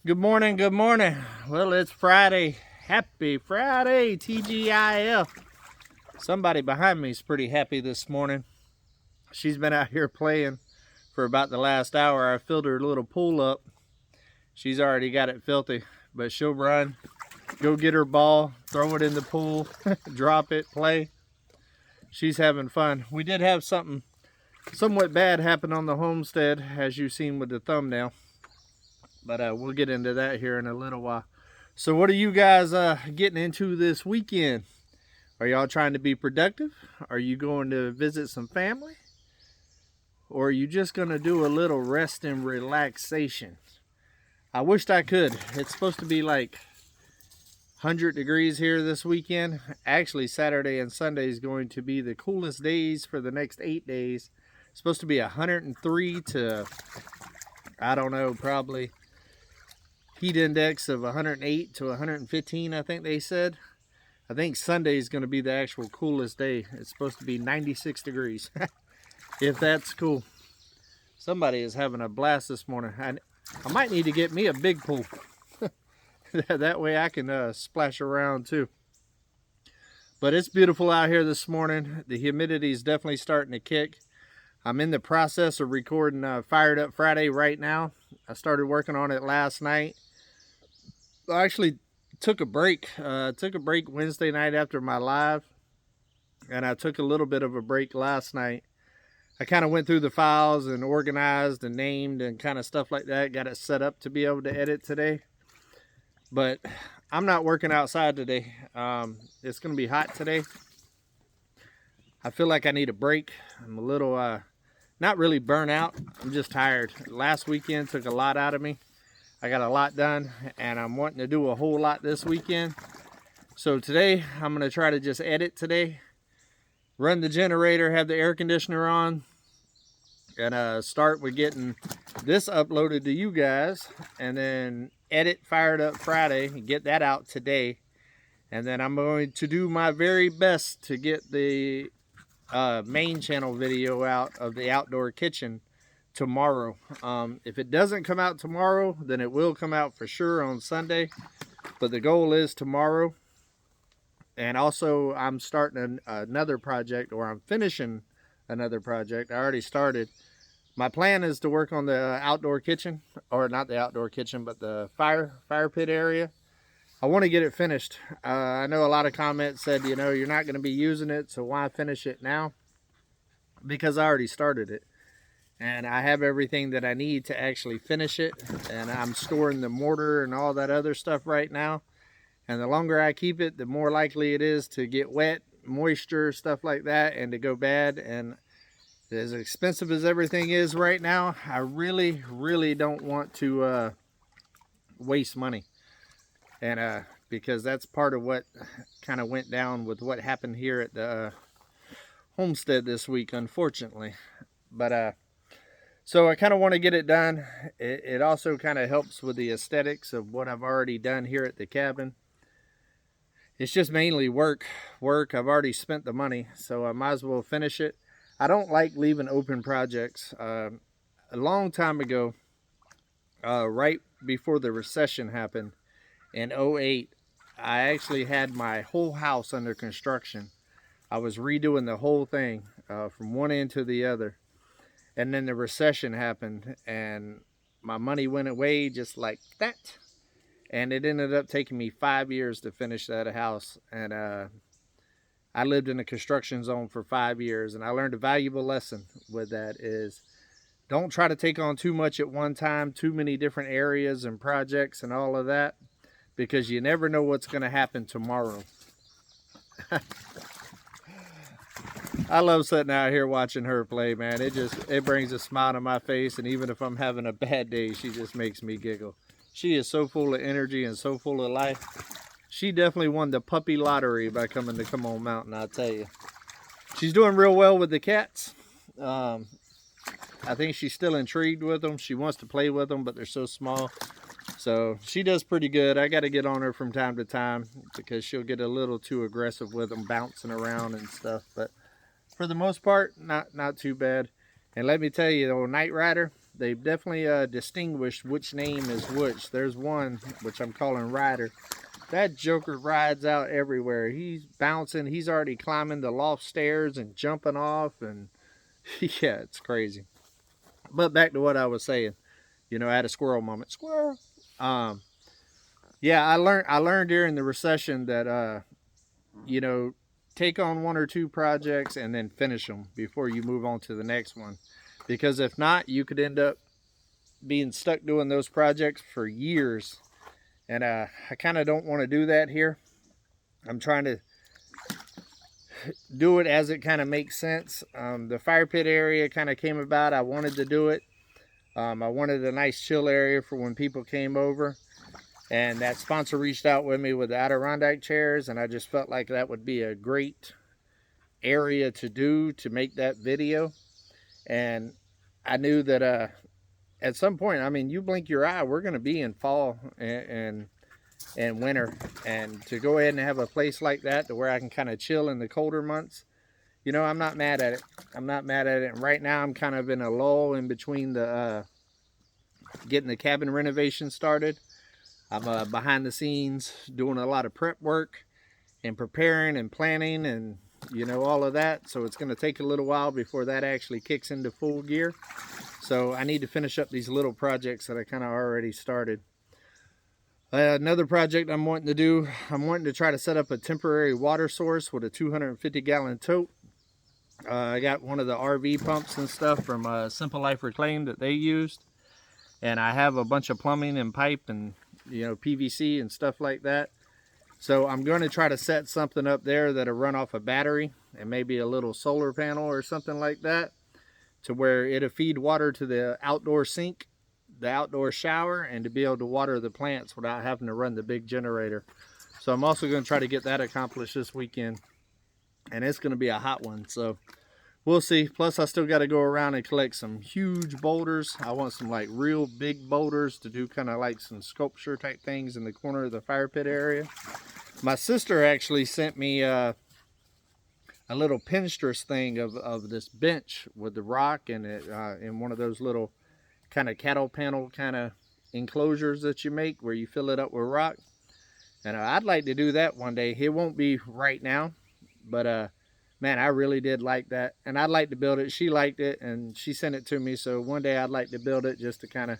Good morning, good morning. Well, it's Friday. Happy Friday, TGIF. Somebody behind me is pretty happy this morning. She's been out here playing for about the last hour. I filled her little pool up. She's already got it filthy, but she'll run, go get her ball, throw it in the pool, drop it, play. She's having fun. We did have something somewhat bad happen on the homestead, as you've seen with the thumbnail. But we'll get into that here in a little while. So what are you guys getting into this weekend? Are y'all trying to be productive? Are you going to visit some family? Or are you just going to do a little rest and relaxation? I wished I could. It's supposed to be like 100 degrees here this weekend. Actually, Saturday and Sunday is going to be the coolest days for the next 8 days. It's supposed to be 103 to, I don't know, probably heat index of 108 to 115, I think they said. I think Sunday is going to be the actual coolest day. It's supposed to be 96 degrees. If that's cool. Somebody is having a blast this morning. I might need to get me a big pool. That way I can splash around too. But it's beautiful out here this morning. The humidity is definitely starting to kick. I'm in the process of recording Fired Up Friday right now. I started working on it last night. I actually took a break. Took a break Wednesday night after my live, and I took a little bit of a break last night. I kind of went through the files and organized and named and kind of stuff like that. Got it set up to be able to edit today. But I'm not working outside today. It's going to be hot today. I feel like I need a break. I'm a little, not really burnt out. I'm just tired. Last weekend took a lot out of me. I got a lot done, and I'm wanting to do a whole lot this weekend. So today, I'm going to try to just edit today. Run the generator, have the air conditioner on, and start with getting this uploaded to you guys. And then edit Fired Up Friday and get that out today. And then I'm going to do my very best to get the main channel video out of the outdoor kitchen tomorrow. If it doesn't come out tomorrow, then it will come out for sure on Sunday, but the goal is tomorrow. And also I'm starting another project, or I'm finishing another project. I already started. My plan is to work on the outdoor kitchen, or not the outdoor kitchen, but the fire pit area. I want to get it finished. I know a lot of comments said, you know, you're not going to be using it, so why finish it now? Because I already started it. And I have everything that I need to actually finish it. And I'm storing the mortar and all that other stuff right now. And the longer I keep it, the more likely it is to get wet, moisture, stuff like that, and to go bad. And as expensive as everything is right now, I really, really don't want to waste money. And because that's part of what kind of went down with what happened here at the homestead this week, unfortunately. But so I kind of want to get it done. It also kind of helps with the aesthetics of what I've already done here at the cabin. It's just mainly work. I've already spent the money, so I might as well finish it. I don't like leaving open projects. A long time ago, right before the recession happened in 08, I actually had my whole house under construction. I was redoing the whole thing from one end to the other. And then the recession happened, and my money went away just like that. And it ended up taking me 5 years to finish that house. And I lived in a construction zone for 5 years, and I learned a valuable lesson with that is don't try to take on too much at one time, too many different areas and projects and all of that, because you never know what's going to happen tomorrow. I love sitting out here watching her play, man. It brings a smile to my face, and even if I'm having a bad day, she just makes me giggle. She is so full of energy and so full of life. She definitely won the puppy lottery by coming to Come On Mountain, I'll tell you. She's doing real well with the cats. I think she's still intrigued with them. She wants to play with them, but they're so small. So she does pretty good. I got to get on her from time to time because she'll get a little too aggressive with them, bouncing around and stuff. But for the most part, not too bad. And let me tell you, the old Night Rider, they've definitely distinguished which name is which. There's one which I'm calling Ryder. That joker rides out everywhere. He's bouncing. He's already climbing the loft stairs and jumping off, and yeah, it's crazy. But back to what I was saying. You know, I had a squirrel moment. Squirrel. Yeah, I learned during the recession that you know, take on 1 or 2 projects and then finish them before you move on to the next one. Because if not, you could end up being stuck doing those projects for years. And I kind of don't want to do that here. I'm trying to do it as it kind of makes sense. The fire pit area kind of came about. I wanted to do it. I wanted a nice chill area for when people came over. And that sponsor reached out with me with the Adirondack chairs, and I just felt like that would be a great area to do to make that video. And I knew that at some point, I mean, you blink your eye, we're going to be in fall and winter. And to go ahead and have a place like that to where I can kind of chill in the colder months, you know, I'm not mad at it. I'm not mad at it. And right now I'm kind of in a lull in between the getting the cabin renovation started. I'm behind the scenes doing a lot of prep work and preparing and planning and, you know, all of that. So it's going to take a little while before that actually kicks into full gear. So I need to finish up these little projects that I kind of already started. Another project I'm wanting to do, I'm wanting to try to set up a temporary water source with a 250-gallon tote. I got one of the RV pumps and stuff from Simple Life Reclaimed that they used. And I have a bunch of plumbing and pipe and, you know, PVC and stuff like that. So I'm going to try to set something up there that'll run off a battery and maybe a little solar panel or something like that, to where it'll feed water to the outdoor sink, the outdoor shower, and to be able to water the plants without having to run the big generator. So I'm also going to try to get that accomplished this weekend, and it's going to be a hot one, so we'll see. Plus I still got to go around and collect some huge boulders. I want some like real big boulders to do kind of like some sculpture type things in the corner of the fire pit area. My sister actually sent me a little Pinterest thing of this bench with the rock and it in one of those little kind of cattle panel kind of enclosures that you make where you fill it up with rock. And I'd like to do that one day. It won't be right now, but man, I really did like that, and I'd like to build it. She liked it, and she sent it to me, so one day I'd like to build it just to kind of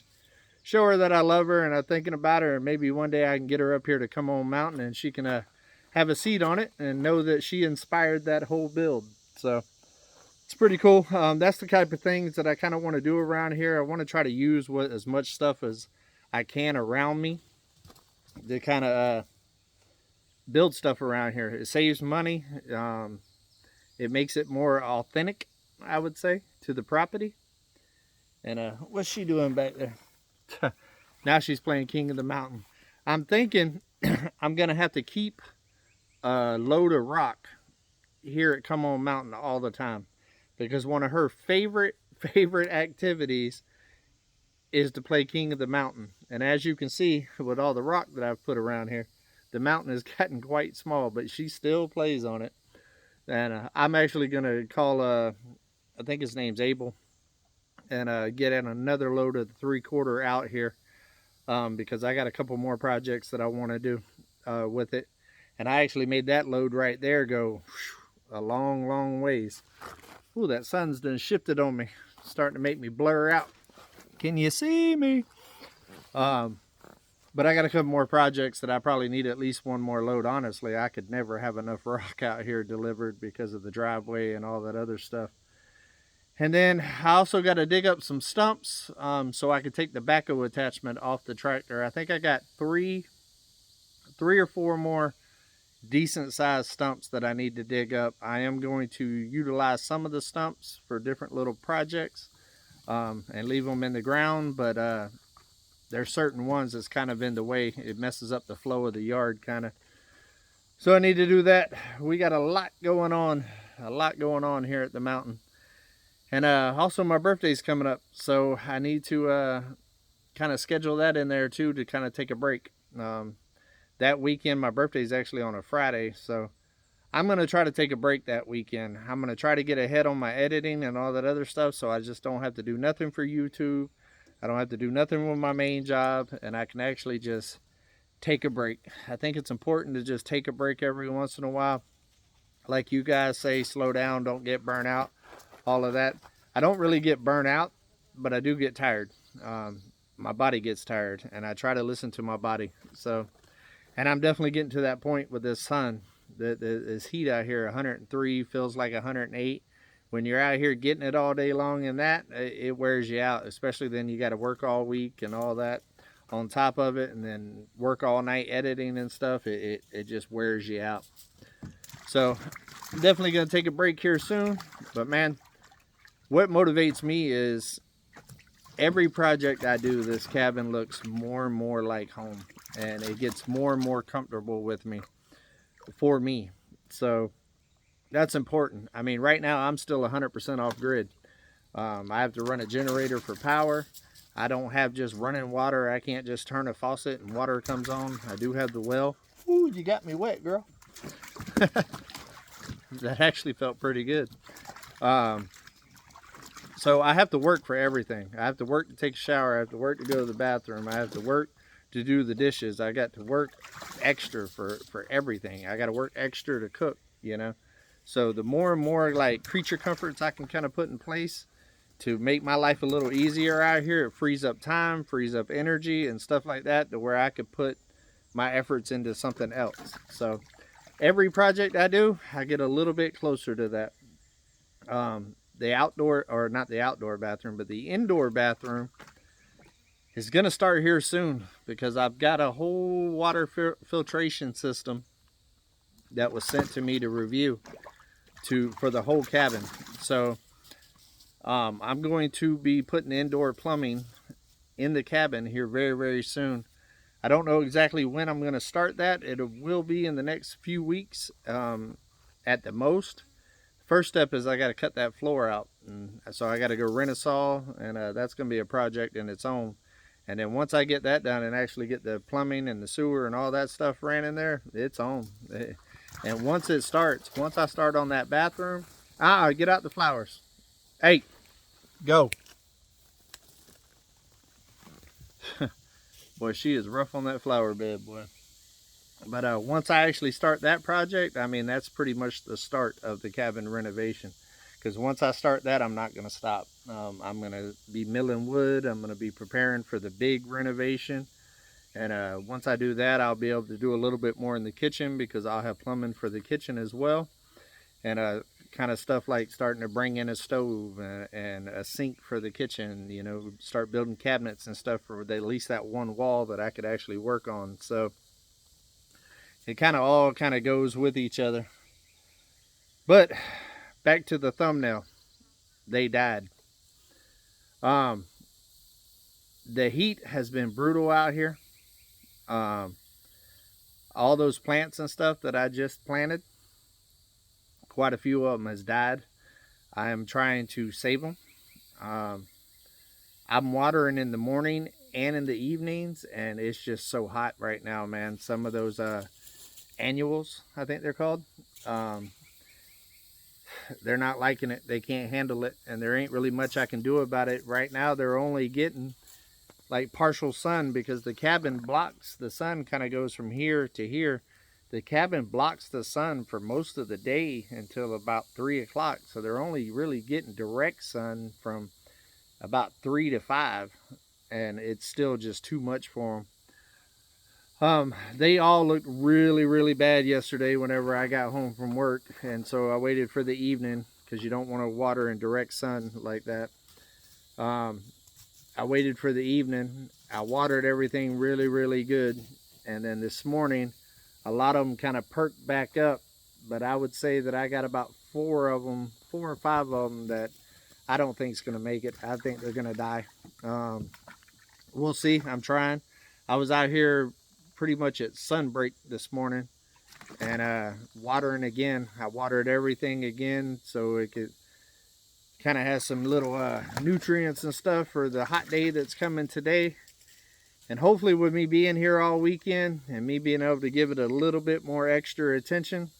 show her that I love her and I'm thinking about her, and maybe one day I can get her up here to Come On Mountain and she can have a seat on it and know that she inspired that whole build. So it's pretty cool. That's the type of things that I kind of want to do around here. I want to try to use as much stuff as I can around me to kind of build stuff around here. It saves money. It makes it more authentic, I would say, to the property. And what's she doing back there? Now she's playing King of the Mountain. I'm thinking I'm going to have to keep a load of rock here at Come On Mountain all the time. Because one of her favorite activities is to play King of the Mountain. And as you can see, with all the rock that I've put around here, the mountain has gotten quite small, but she still plays on it. And I'm actually going to call, I think his name's Abel, and get in another load of the 3/4 out here because I got a couple more projects that I want to do with it. And I actually made that load right there go a long ways. Ooh, that sun's done shifted on me. Starting to make me blur out. Can you see me? But I got a couple more projects that I probably need at least one more load. Honestly, I could never have enough rock out here delivered because of the driveway and all that other stuff. And then I also got to dig up some stumps so I could take the backhoe attachment off the tractor. I think I got three or four more decent sized stumps that I need to dig up. I am going to utilize some of the stumps for different little projects and leave them in the ground, but there's certain ones that's kind of in the way. It messes up the flow of the yard kind of. So I need to do that. We got a lot going on here at the mountain. And also my birthday's coming up, so I need to kind of schedule that in there too to kind of take a break. That weekend, my birthday's actually on a Friday, so I'm going to try to take a break that weekend. I'm going to try to get ahead on my editing and all that other stuff so I just don't have to do nothing for YouTube. I don't have to do nothing with my main job, and I can actually just take a break. I think it's important to just take a break every once in a while. Like you guys say, slow down, don't get burnt out, all of that. I don't really get burnt out, but I do get tired. My body gets tired, and I try to listen to my body. So, and I'm definitely getting to that point with this sun. This heat out here, 103 feels like 108. When you're out here getting it all day long, and that it wears you out. Especially then you got to work all week and all that on top of it, and then work all night editing and stuff. It just wears you out. So I'm definitely gonna take a break here soon. But man, what motivates me is every project I do, this cabin looks more and more like home, and it gets more and more comfortable with me, for me. So that's important. I mean, right now I'm still 100% off grid. I have to run a generator for power. I don't have just running water. I can't just turn a faucet and water comes on. I do have the well. Ooh, you got me wet, girl. That actually felt pretty good. So I have to work for everything. I have to work to take a shower. I have to work to go to the bathroom. I have to work to do the dishes. I got to work extra for everything. I got to work extra to cook, you know. So the more and more like creature comforts I can kind of put in place to make my life a little easier out here, it frees up time, frees up energy and stuff like that, to where I could put my efforts into something else. So every project I do, I get a little bit closer to that. The outdoor, or not the outdoor bathroom, but the indoor bathroom is going to start here soon, because I've got a whole water filtration system that was sent to me to review for the whole cabin. So I'm going to be putting indoor plumbing in the cabin here very, very soon. I don't know exactly when I'm going to start that. It will be in the next few weeks at the most. First step is I got to cut that floor out, and so I got to go rent a saw, and that's going to be a project in its own. And then once I get that done and actually get the plumbing and the sewer and all that stuff ran in there, it's on. And once it starts, once I start on that bathroom, get out the flowers. Hey, go. Boy, she is rough on that flower bed, boy. But once I actually start that project, I mean, that's pretty much the start of the cabin renovation. Because once I start that, I'm not going to stop. I'm going to be milling wood. I'm going to be preparing for the big renovation. And once I do that, I'll be able to do a little bit more in the kitchen, because I'll have plumbing for the kitchen as well. And kind of stuff like starting to bring in a stove and a sink for the kitchen, you know, start building cabinets and stuff for at least that one wall that I could actually work on. So it kind of all kind of goes with each other. But back to the thumbnail. They died. The heat has been brutal out here. All those plants and stuff that I just planted, quite a few of them has died. I am trying to save them. I'm watering in the morning and in the evenings, and it's just so hot right now, man. Some of those annuals, I think they're called, they're not liking it. They can't handle it, and there ain't really much I can do about it. Right now they're only getting like partial sun, because the cabin blocks the sun, kind of goes from here to here. The cabin blocks the sun for most of the day until about 3 o'clock. So they're only really getting direct sun from about 3 to 5. And it's still just too much for them. They all looked really, really bad yesterday whenever I got home from work. And so I waited for the evening, because you don't want to water in direct sun like that. I waited for the evening. I watered everything really, really good. And then this morning, a lot of them kind of perked back up, but I would say that I got about 4 or 5 of them that I don't think is going to make it. I think they're going to die. We'll see. I'm trying. I was out here pretty much at sunbreak this morning, and watering again. I watered everything again so it could kind of have some little nutrients and stuff for the hot day that's coming today. And hopefully with me being here all weekend and me being able to give it a little bit more extra attention,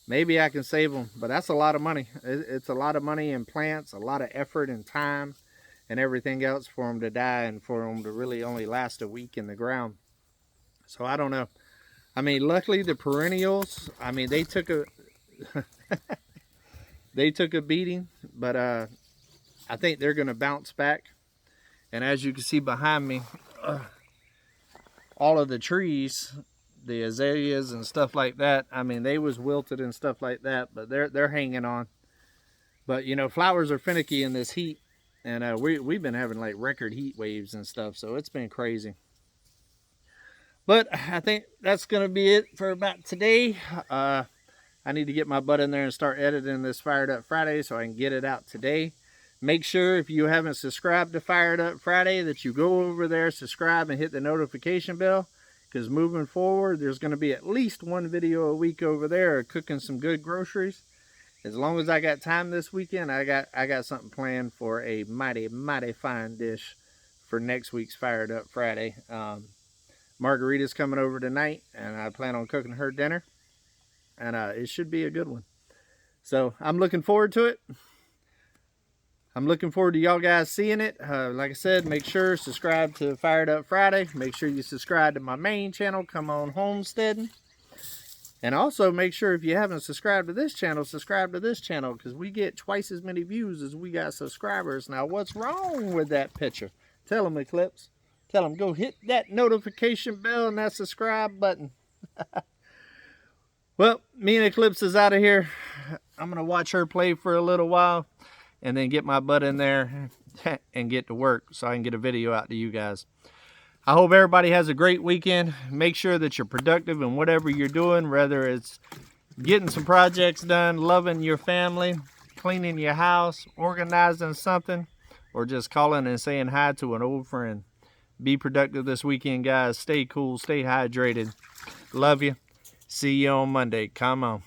maybe I can save them. But that's a lot of money. It's a lot of money in plants, a lot of effort and time. and everything else for them to die and for them to really only last a week in the ground. So I don't know. I mean, luckily the perennials, I mean, they took a they took a beating, but I think they're going to bounce back. And as you can see behind me, all of the trees, the azaleas and stuff like that, I mean, they was wilted and stuff like that, but they're hanging on. But you know, flowers are finicky in this heat, and we've been having like record heat waves and stuff, so it's been crazy. But I think that's going to be it for about today. I need to get my butt in there and start editing this Fired Up Friday so I can get it out today. Make sure if you haven't subscribed to Fired Up Friday that you go over there, subscribe, and hit the notification bell. Because moving forward, there's going to be at least one video a week over there of cooking some good groceries. As long as I got time this weekend, I got something planned for a mighty, mighty fine dish for next week's Fired Up Friday. Margarita's coming over tonight, and I plan on cooking her dinner, and it should be a good one. So I'm looking forward to it. I'm looking forward to y'all guys seeing it. Like I said, make sure subscribe to Fired Up Friday. Make sure you subscribe to my main channel, Come On Homesteading. And also make sure if you haven't subscribed to this channel, subscribe to this channel, because we get twice as many views as we got subscribers. Now, what's wrong with that picture? Tell them, Eclipse. Tell them, go hit that notification bell and that subscribe button. Well, me and Eclipse is out of here. I'm going to watch her play for a little while and then get my butt in there and get to work so I can get a video out to you guys. I hope everybody has a great weekend. Make sure that you're productive in whatever you're doing, whether it's getting some projects done, loving your family, cleaning your house, organizing something, or just calling and saying hi to an old friend. Be productive this weekend, guys. Stay cool, stay hydrated. Love you. See you on Monday. Come on.